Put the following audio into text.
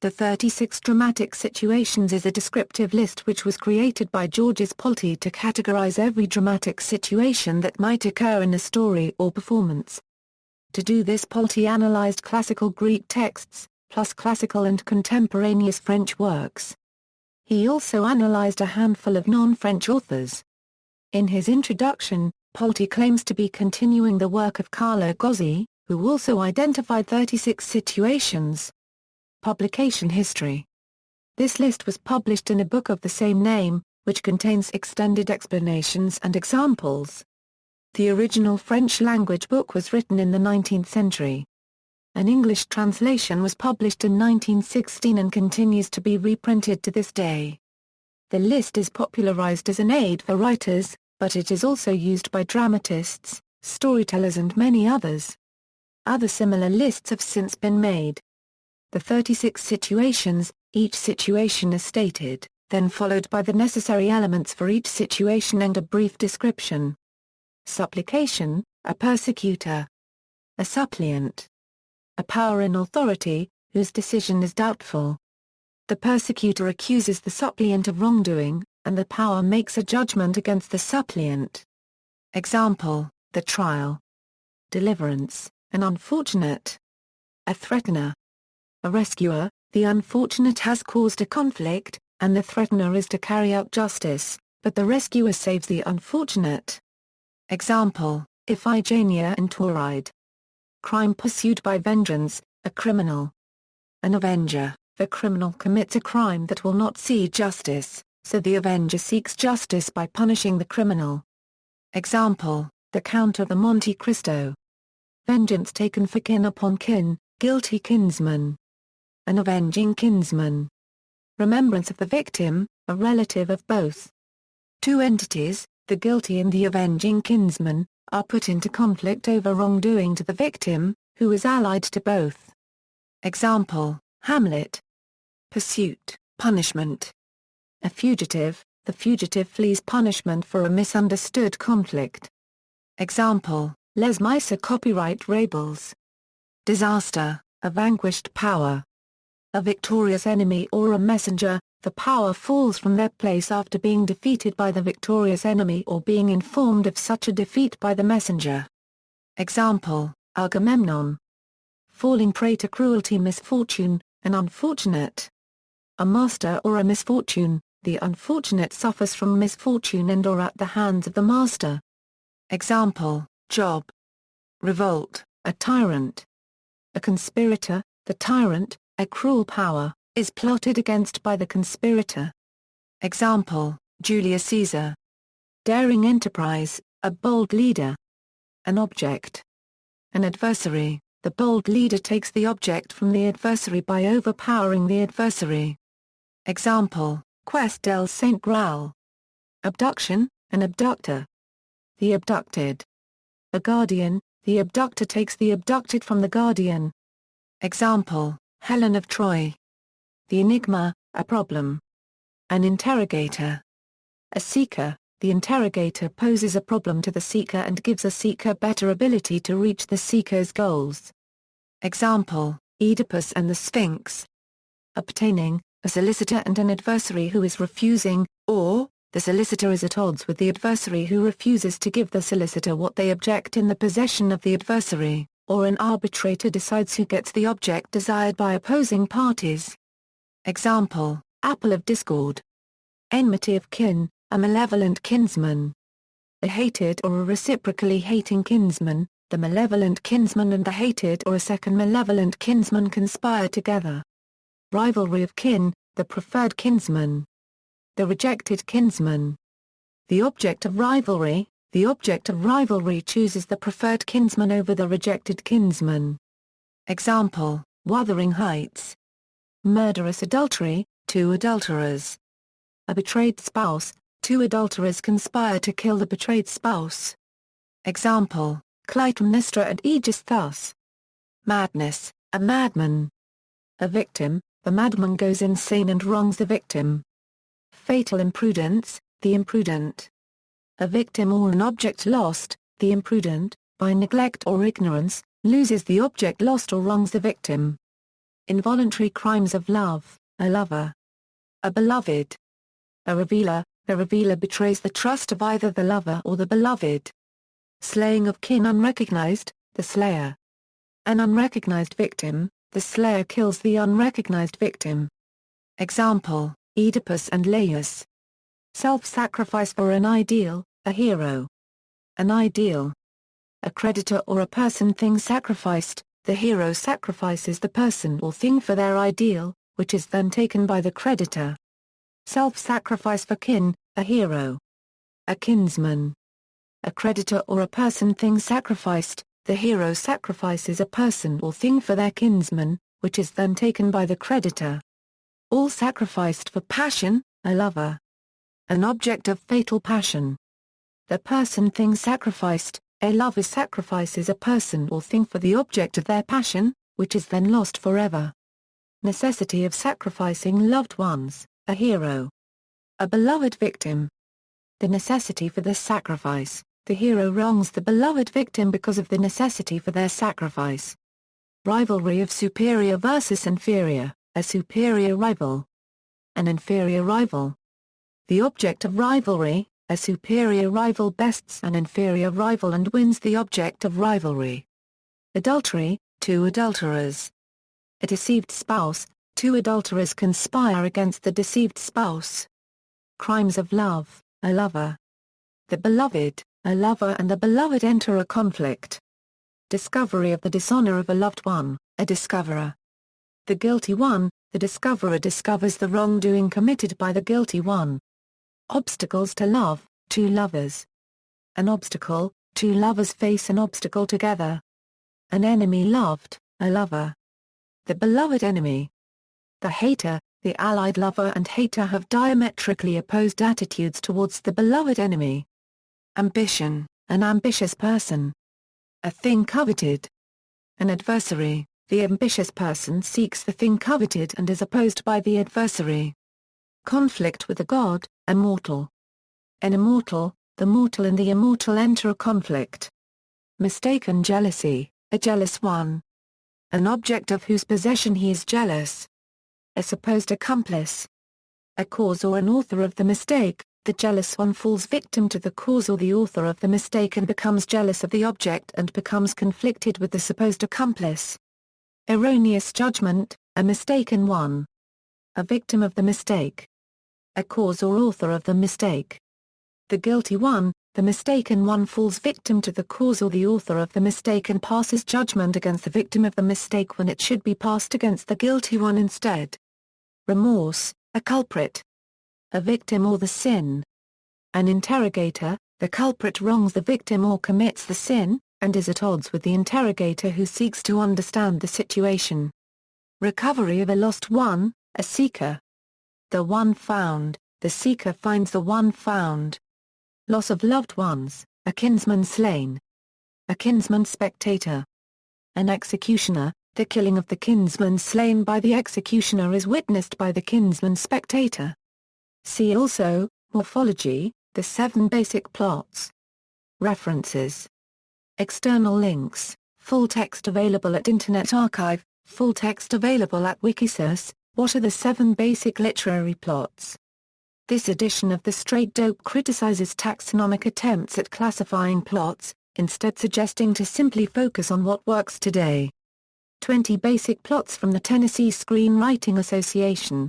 The 36 dramatic situations is a descriptive list which was created by Georges Polti to categorize every dramatic situation that might occur in a story or performance. To do this, Polti analyzed classical Greek texts, plus classical and contemporaneous French works. He also analyzed a handful of non-French authors. In his introduction, Polti claims to be continuing the work of Carlo Gozzi, who also identified 36 situations. Publication history. This list was published in a book of the same name, which contains extended explanations and examples. The original French-language book was written in the 19th century. An English translation was published in 1916 and continues to be reprinted to this day. The list is popularized as an aid for writers, but it is also used by dramatists, storytellers and many others. Other similar lists have since been made. The 36 situations, each situation is stated, then followed by the necessary elements for each situation and a brief description. Supplication, a persecutor. A suppliant. A power in authority, whose decision is doubtful. The persecutor accuses the suppliant of wrongdoing, and the power makes a judgment against the suppliant. Example, the trial. Deliverance, an unfortunate. A threatener. A rescuer, the unfortunate has caused a conflict, and the threatener is to carry out justice, but the rescuer saves the unfortunate. Example, Iphigenia and Tauride. Crime pursued by vengeance, a criminal. An avenger, the criminal commits a crime that will not see justice, so the avenger seeks justice by punishing the criminal. Example, the Count of the Monte Cristo. Vengeance taken for kin upon kin, guilty kinsman. An avenging kinsman. Remembrance of the victim, a relative of both. Two entities, the guilty and the avenging kinsman, are put into conflict over wrongdoing to the victim, who is allied to both. Example, Hamlet. Pursuit, punishment. A fugitive, the fugitive flees punishment for a misunderstood conflict. Example, Les Mis. Copyright Rebels. Disaster, a vanquished power. A victorious enemy or a messenger, the power falls from their place after being defeated by the victorious enemy or being informed of such a defeat by the messenger. Example, Agamemnon. Falling prey to cruelty, misfortune, an unfortunate. A master or a misfortune, the unfortunate suffers from misfortune and or at the hands of the master. Example, Job. Revolt, a tyrant. A conspirator, the tyrant, a cruel power, is plotted against by the conspirator. Example, Julius Caesar. Daring enterprise, a bold leader. An object. An adversary, the bold leader takes the object from the adversary by overpowering the adversary. Example, Quest del Saint Graal. Abduction, an abductor. The abducted. A guardian, the abductor takes the abducted from the guardian. Example, Helen of Troy. The enigma, a problem. An interrogator. A seeker, the interrogator poses a problem to the seeker and gives a seeker better ability to reach the seeker's goals. Example, Oedipus and the Sphinx. Obtaining, a solicitor and an adversary who is refusing, or, the solicitor is at odds with the adversary who refuses to give the solicitor what they object in the possession of the adversary, or an arbitrator decides who gets the object desired by opposing parties. Example, Apple of Discord. Enmity of kin, a malevolent kinsman. A hated or a reciprocally hating kinsman, the malevolent kinsman and the hated or a second malevolent kinsman conspire together. Rivalry of kin, the preferred kinsman. The rejected kinsman. The object of rivalry, the object of rivalry chooses the preferred kinsman over the rejected kinsman. Example, Wuthering Heights. Murderous adultery, two adulterers. A betrayed spouse, two adulterers conspire to kill the betrayed spouse. Example, Clytemnestra and Aegisthus. Madness, a madman. A victim, the madman goes insane and wrongs the victim. Fatal imprudence, the imprudent. A victim or an object lost, the imprudent, by neglect or ignorance, loses the object lost or wrongs the victim. Involuntary crimes of love, a lover. A beloved. A revealer, the revealer betrays the trust of either the lover or the beloved. Slaying of kin unrecognized, the slayer. An unrecognized victim, the slayer kills the unrecognized victim. Example, Oedipus and Laius. Self-sacrifice for an ideal, a hero. An ideal. A creditor or a person thing sacrificed, the hero sacrifices the person or thing for their ideal, which is then taken by the creditor. Self-sacrifice for kin, a hero. A kinsman. A creditor or a person thing sacrificed, the hero sacrifices a person or thing for their kinsman, which is then taken by the creditor. All sacrificed for passion, a lover. An object of fatal passion. The person thing sacrificed, a lover sacrifices a person or thing for the object of their passion, which is then lost forever. Necessity of sacrificing loved ones, a hero. A beloved victim. The necessity for this sacrifice, the hero wrongs the beloved victim because of the necessity for their sacrifice. Rivalry of superior versus inferior, a superior rival. An inferior rival. The object of rivalry, a superior rival bests an inferior rival and wins the object of rivalry. Adultery, two adulterers. A deceived spouse, two adulterers conspire against the deceived spouse. Crimes of love, a lover. The beloved, a lover and the beloved enter a conflict. Discovery of the dishonor of a loved one, a discoverer. The guilty one, the discoverer discovers the wrongdoing committed by the guilty one. Obstacles to love, two lovers. An obstacle, two lovers face an obstacle together. An enemy loved, a lover. The beloved enemy. The hater, the allied lover and hater have diametrically opposed attitudes towards the beloved enemy. Ambition, an ambitious person. A thing coveted. An adversary, the ambitious person seeks the thing coveted and is opposed by the adversary. Conflict with a god, a mortal. An immortal, the mortal and the immortal enter a conflict. Mistaken jealousy, a jealous one. An object of whose possession he is jealous. A supposed accomplice. A cause or an author of the mistake, the jealous one falls victim to the cause or the author of the mistake and becomes jealous of the object and becomes conflicted with the supposed accomplice. Erroneous judgment, a mistaken one. A victim of the mistake. A cause or author of the mistake. The guilty one, the mistaken one falls victim to the cause or the author of the mistake and passes judgment against the victim of the mistake when it should be passed against the guilty one instead. Remorse, a culprit. A victim or the sin. An interrogator, the culprit wrongs the victim or commits the sin, and is at odds with the interrogator who seeks to understand the situation. Recovery of a lost one, a seeker. The one found, the seeker finds the one found. Loss of loved ones, a kinsman slain. A kinsman spectator. An executioner, the killing of the kinsman slain by the executioner is witnessed by the kinsman spectator. See also, Morphology, the 7 basic plots. References. External links, full text available at Internet Archive, full text available at Wikisource. What are the 7 basic literary plots? This edition of The Straight Dope criticizes taxonomic attempts at classifying plots, instead suggesting to simply focus on what works today. 20 basic plots from the Tennessee Screenwriting Association.